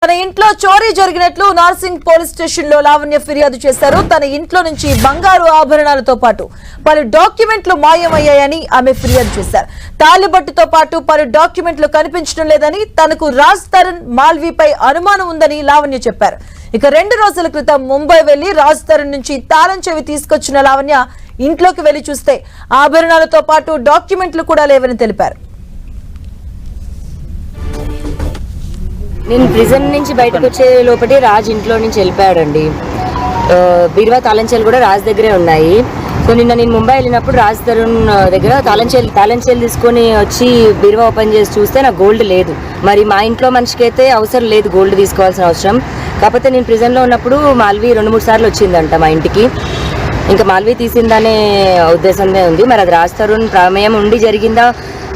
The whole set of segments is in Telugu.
తన ఇంట్లో చోరీ జరిగినట్లు నార్సింగ్ పోలీస్ స్టేషన్ లో లావణ్య ఫిర్యాదు చేశారు. తన ఇంట్లో నుంచి బంగారు ఆభరణాలతో పాటు పలు డాక్యుమెంట్లు మాయమయ్యాయని ఆమె ఫిర్యాదు చేశారు. తాలిబట్టుతో పాటు పలు డాక్యుమెంట్లు కనిపించడం లేదని, తనకు రాజ్ తరుణ్ మాల్వీపై అనుమానం ఉందని లావణ్య చెప్పారు. ఇక 2 రోజుల క్రితం ముంబై వెళ్లి రాజ్ తరుణ్ నుంచి తాళం చెవి తీసుకొచ్చిన లావణ్య ఇంట్లోకి వెళ్లి చూస్తే ఆభరణాలతో పాటు డాక్యుమెంట్లు కూడా లేవని తెలిపారు. నేను ప్రిజన్ నుంచి బయటకు వచ్చే లోపటి రాజ్ ఇంట్లో నుంచి వెళ్ళిపోయాడండి. బీరువా తాళంచెలు కూడా రాజ్ దగ్గరే ఉన్నాయి. సో నిన్న నేను ముంబై వెళ్ళినప్పుడు రాజ్ తరుణ్ దగ్గర తాళంచెలు తీసుకొని వచ్చి బీరువా ఓపెన్ చేసి చూస్తే నాకు గోల్డ్ లేదు. మరి మా ఇంట్లో మనిషికి అయితే అవసరం లేదు గోల్డ్ తీసుకోవాల్సిన అవసరం. కాకపోతే నేను ప్రిజన్లో ఉన్నప్పుడు మాల్వీ 2-3 సార్లు వచ్చిందంట మా ఇంటికి. ఇంకా మాల్వీ తీసిందనే ఉద్దేశంలో ఉంది. మరి అది రాజ్ తరుణ్ ప్రమేయం ఉండి జరిగిందా,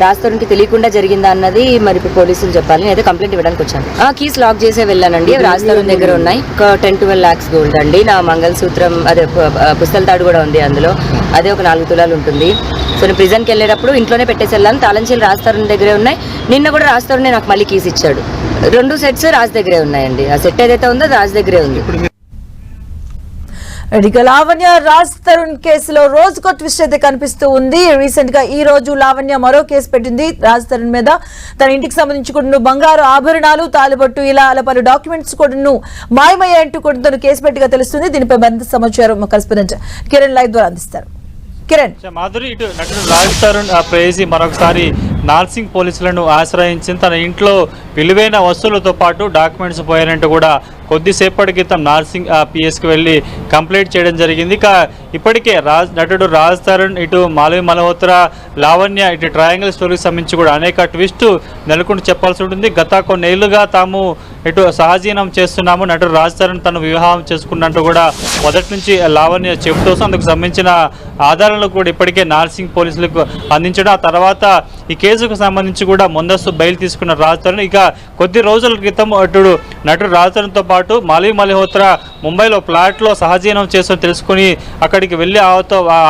రాజ్ తరుణ్కి తెలియకుండా జరిగిందా అన్నది మరి ఇప్పుడు పోలీసులు చెప్పాలి. నేనైతే కంప్లైంట్ ఇవ్వడానికి వచ్చాను. కీస్ లాక్ చేసే వెళ్ళానండి. రాజ్ తరుణ్ దగ్గర ఉన్నాయి. ఒక 10-12 lakhs గోల్డ్ అండి. నా మంగళసూత్రం అదే పుస్తల తాడు కూడా ఉంది అందులో. అదే ఒక 4 తులాలు ఉంటుంది. సో నేను ప్రిజన్కి వెళ్ళేటప్పుడు ఇంట్లోనే పెట్టేసి వెళ్ళాను. తాళంచెలు రాజ్ తరుణ్ దగ్గరే ఉన్నాయి. నిన్న కూడా రాజ్ తరుణ్ నాకు మళ్ళీ కీస్ ఇచ్చాడు. 2 sets రాజ్ దగ్గరే ఉన్నాయండి. ఆ సెట్ ఏదైతే ఉందో రాజ్ దగ్గరే ఉంది. లావణ్య రాజ్ తరుణ్ కేసులో రోజుకో ట్విస్ట్ అయితే కనిపిస్తూ ఉంది. రీసెంట్ గా ఈ రోజు లావణ్య మరో కేసు పెట్టింది రాజ్ తరుణ్ మీద. తన ఇంటికి సంబంధించి కూడా బంగారు ఆభరణాలు, తాలిబట్టు ఇలా పలు డాక్యుమెంట్స్ కూడా మాయమయ్యాయంటూ కూడా తను కేసు పెట్టిగా తెలుస్తుంది. దీనిపై మరింత సమాచారం కరెస్పాండెంట్ కిరణ్ లైవ్ ద్వారా అందిస్తారు. కిరణ్, మాధురి, ఇటు నటుడు రాజ్ తరుణ్ ప్రేయసి మరొకసారి నార్సింగ్ పోలీసులను ఆశ్రయించింది. తన ఇంట్లో విలువైన వస్తువులతో పాటు డాక్యుమెంట్స్ పోయారంటూ కూడా కొద్దిసేపటి క్రితం నార్సింగ్ పిఎస్కి వెళ్ళి కంప్లైంట్ చేయడం జరిగింది. ఇక ఇప్పటికే నటుడు రాజ్ తరుణ్, ఇటు మాల్వీ మల్హోత్రా, లావణ్య, ఇటు ట్రయాంగిల్ స్టోరీకి సంబంధించి కూడా అనేక ట్విస్ట్ నెలకొంటూ చెప్పాల్సి ఉంటుంది. గత కొన్నేళ్లుగా తాము ఇటు సహజీవనం చేస్తున్నాము, నటుడు రాజ్ తరుణ్ తను వివాహం చేసుకున్నట్టు కూడా మొదటి నుంచి లావణ్య చెబుతూ అందుకు సంబంధించిన ఆధారాలను కూడా ఇప్పటికే నార్సింగ్ పోలీసులకు అందించడం. ఆ తర్వాత ఈ కేసుకు సంబంధించి కూడా ముందస్తు బెయిల్ తీసుకున్న రాజ్ తరుణ్ ఇక కొద్ది రోజుల క్రితం నటుడు రాజ్ తరుణ్తో పాటు మాల్వీ మల్హోత్రా ముంబైలో ఫ్లాట్లో సహజీవనం చేస్తూ తెలుసుకుని అక్కడికి వెళ్ళి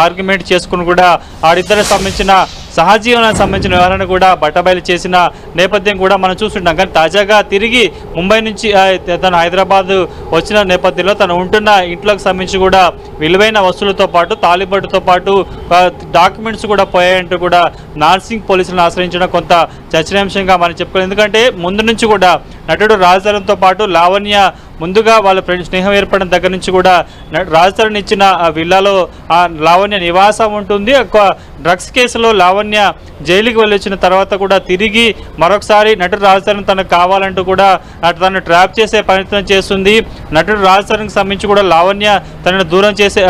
ఆర్గ్యుమెంట్ చేసుకుని కూడా ఆడిద్దరికి సంబంధించిన సహజీవనానికి సంబంధించిన వ్యవహారాన్ని కూడా బట్టబయలు చేసిన నేపథ్యం కూడా మనం చూస్తుంటాం. కానీ తాజాగా తిరిగి ముంబై నుంచి తను హైదరాబాద్ వచ్చిన నేపథ్యంలో తను ఉంటున్న ఇంట్లోకి సంబంధించి కూడా విలువైన వస్తువులతో పాటు తాలిబట్టుతో పాటు డాక్యుమెంట్స్ కూడా పోయాయంటూ కూడా నార్సింగ్ పోలీసులను ఆశ్రయించడం కొంత చర్చనీయాంశంగా మనం చెప్పుకోవాలి. ఎందుకంటే ముందు నుంచి కూడా నటుడు రాజ్ తరుణ్తో పాటు లావణ్య ముందుగా వాళ్ళ స్నేహం ఏర్పడిన దగ్గర నుంచి కూడా రాజ్ తరుణ్ ఇచ్చిన విల్లాలో లావణ్య నివాసం ఉంటుంది. డ్రగ్స్ కేసులో లావణ్య జైలుకి వెళ్ళి వచ్చిన తర్వాత కూడా తిరిగి మరొకసారి నటుడు రాజ్ తరుణ్ తనకు కావాలంటూ కూడా తనను ట్రాప్ చేసే ప్రయత్నం చేస్తుంది. నటుడు రాజ్ తరుణ్కి సంబంధించి కూడా లావణ్య తనను దూరం చేసే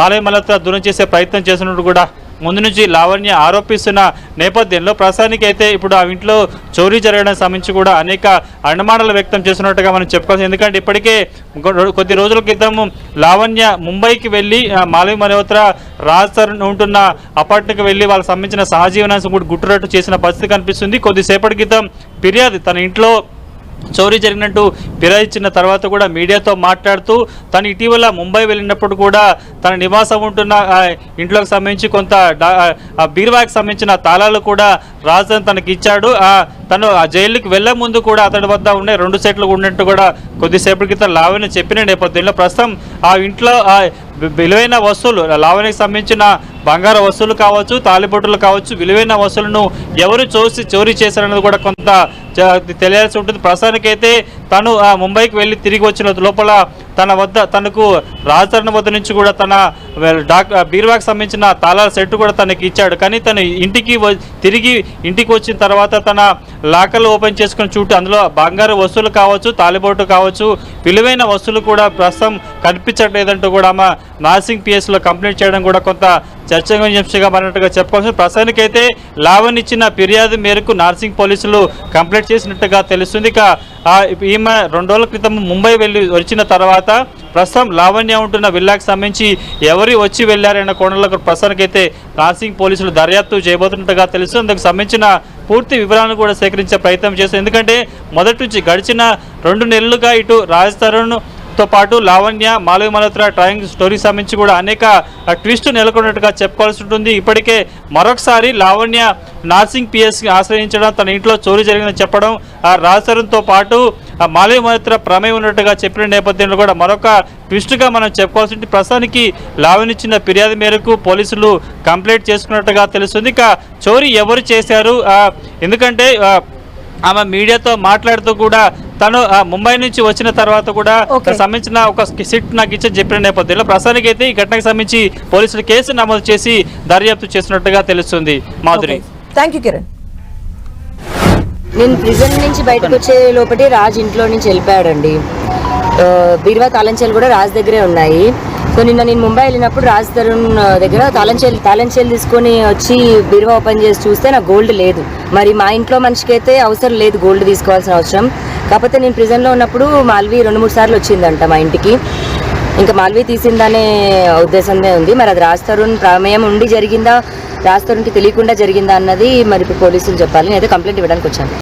మాల్వీ మల్హోత్రా దూరం చేసే ప్రయత్నం చేసినట్టు కూడా ముందు నుంచి లావణ్య ఆరోపిస్తున్న నేపథ్యంలో ప్రస్తుతానికి అయితే ఇప్పుడు ఆ ఇంట్లో చోరీ జరగడానికి సంబంధించి కూడా అనేక అనుమానాలు వ్యక్తం చేస్తున్నట్టుగా మనం చెప్పుకోవచ్చు. ఎందుకంటే ఇప్పటికే కొద్ది రోజుల క్రితం లావణ్య ముంబైకి వెళ్ళి మాల్వీ మల్హోత్రా రాజ్ తరుణ్ ఉంటున్న అపార్ట్మెంట్కి వెళ్ళి వాళ్ళకి సంబంధించిన సహజీవనాన్ని కూడా గుట్టురట్టు చేసిన పరిస్థితి కనిపిస్తుంది. కొద్దిసేపటి క్రితం ఫిర్యాదు తన ఇంట్లో చోరీ జరిగినట్టు ఫిర్యాదు ఇచ్చిన తర్వాత కూడా మీడియాతో మాట్లాడుతూ తను ఇటీవల ముంబై వెళ్ళినప్పుడు కూడా తన నివాసం ఉంటున్న ఇంట్లోకి సంబంధించి కొంత బీరువాకి సంబంధించిన తాళాలు కూడా రాజ్ తనకి ఇచ్చాడు. తను ఆ జైలుకి వెళ్లే ముందు కూడా అతడి వద్ద ఉండే 2 సెట్లు ఉన్నట్టు కూడా కొద్దిసేపటి క్రితం లావణ్య చెప్పిన నేపథ్యంలో ప్రస్తుతం ఆ ఇంట్లో విలువైన వస్తువులు లావణ్యకి సంబంధించిన బంగారు వస్తువులు కావచ్చు, తాలిబొట్టులు కావచ్చు, విలువైన వస్తువులను ఎవరు చోరీ చేశారన్నది కూడా కొంత తెలియాల్సి ఉంటుంది. ప్రస్తుతానికైతే తను ముంబైకి వెళ్ళి తిరిగి వచ్చిన లోపల తనకు రాజ్ తరుణ్ వద్ద నుంచి కూడా తన బీరువాకి సంబంధించిన తాళాల సెట్ కూడా తనకి ఇచ్చాడు. కానీ తను తిరిగి ఇంటికి వచ్చిన తర్వాత తన లాకర్లు ఓపెన్ చేసుకుని చూడు అందులో బంగారు వస్తువులు కావచ్చు, తాలిబొట్టు కావచ్చు, విలువైన వస్తువులు కూడా ప్రస్తుతం కనిపించట్లేదంటూ కూడా ఆమె నార్సింగ్ పిఎస్లో కంప్లైంట్ చేయడం కూడా కొంత చర్చనీయాంశంగా మారినట్టుగా చెప్పుకోవచ్చు. ప్రస్తుతానికైతే లావణ్య ఇచ్చిన ఫిర్యాదు మేరకు నార్సింగ్ పోలీసులు కంప్లైంట్ చేసినట్టుగా తెలుస్తుంది. ఇక ఈమె 2 రోజుల క్రితం ముంబై వచ్చిన తర్వాత ప్రస్తుతం లావణ్య ఉంటున్న విల్లాకి సంబంధించి ఎవరు వచ్చి వెళ్ళారన్న కోణంలో ప్రస్తుతానికైతే నార్సింగ్ పోలీసులు దర్యాప్తు చేయబోతున్నట్టుగా తెలుసు. అందుకు సంబంధించిన పూర్తి వివరాలను కూడా సేకరించే ప్రయత్నం చేస్తారు. ఎందుకంటే మొదటి నుంచి గడిచిన 2 నెలలుగా ఇటు రాజ్ తరుణ్ తో పాటు లావణ్య, మాల్వీ మల్హోత్రా ట్రయాంగిల్ స్టోరీకి సంబంధించి కూడా అనేక ట్విస్ట్ నెలకొన్నట్టుగా చెప్పుకోవాల్సి ఉంటుంది. ఇప్పటికే మరొకసారి లావణ్య నార్సింగ్ పిఎస్కి ఆశ్రయించడం, తన ఇంట్లో చోరీ జరిగిందని చెప్పడం, రాజ్ తరుణ్తో పాటు మాల్వి మహేంద్ర ప్రమేయం ఉన్నట్టుగా చెప్పిన నేపథ్యంలో కూడా మరొక ట్విస్ట్గా మనం చెప్పుకోవాల్సి ఉంటుంది. ప్రస్తుతానికి లావణ్య ఇచ్చిన ఫిర్యాదు మేరకు పోలీసులు కంప్లైంట్ చేసుకున్నట్టుగా తెలుస్తుంది. ఇక చోరీ ఎవరు చేశారు, ఎందుకంటే ఆమె మీడియాతో మాట్లాడుతూ కూడా తను ముంబై నుంచి వచ్చిన తర్వాత కూడా సంబంధించిన ఒక సిట్ నాకు ఇచ్చని చెప్పిన నేపథ్యంలో ప్రస్తుతానికి అయితే ఈ ఘటనకు సంబంధించి పోలీసులు కేసు నమోదు చేసి దర్యాప్తు చేసినట్టుగా తెలుస్తుంది. Madhuri, thank you Kiran. నేను ప్రిజన్ నుంచి బయటకు వచ్చే లోపటి రాజ్ ఇంట్లో నుంచి వెళ్ళిపోయాడండి. బీరువా తాళంచేలు కూడా రాజ్ దగ్గరే ఉన్నాయి. సో నిన్న నేను ముంబై వెళ్ళినప్పుడు రాజ్ తరుణ్ దగ్గర తాళంచేలు తీసుకొని వచ్చి బీరువా ఓపెన్ చేసి చూస్తే నాకు గోల్డ్ లేదు. మరి మా ఇంట్లో మనిషికి అయితే అవసరం లేదు గోల్డ్ తీసుకోవాల్సిన అవసరం. కాకపోతే నేను ప్రిజన్లో ఉన్నప్పుడు మాల్వి 2-3 సార్లు వచ్చిందంట మా ఇంటికి. ఇంకా మాల్వి తీసిందనే ఉద్దేశందే ఉంది. మరి అది రాజ్ తరుణ్ ప్రమేయం ఉండి జరిగిందా, రాజ్ తరుణ్కి తెలియకుండా జరిగిందా అన్నది మరి ఇప్పుడు పోలీసులు చెప్పాలి. నేనైతే కంప్లైంట్ ఇవ్వడానికి వచ్చాను.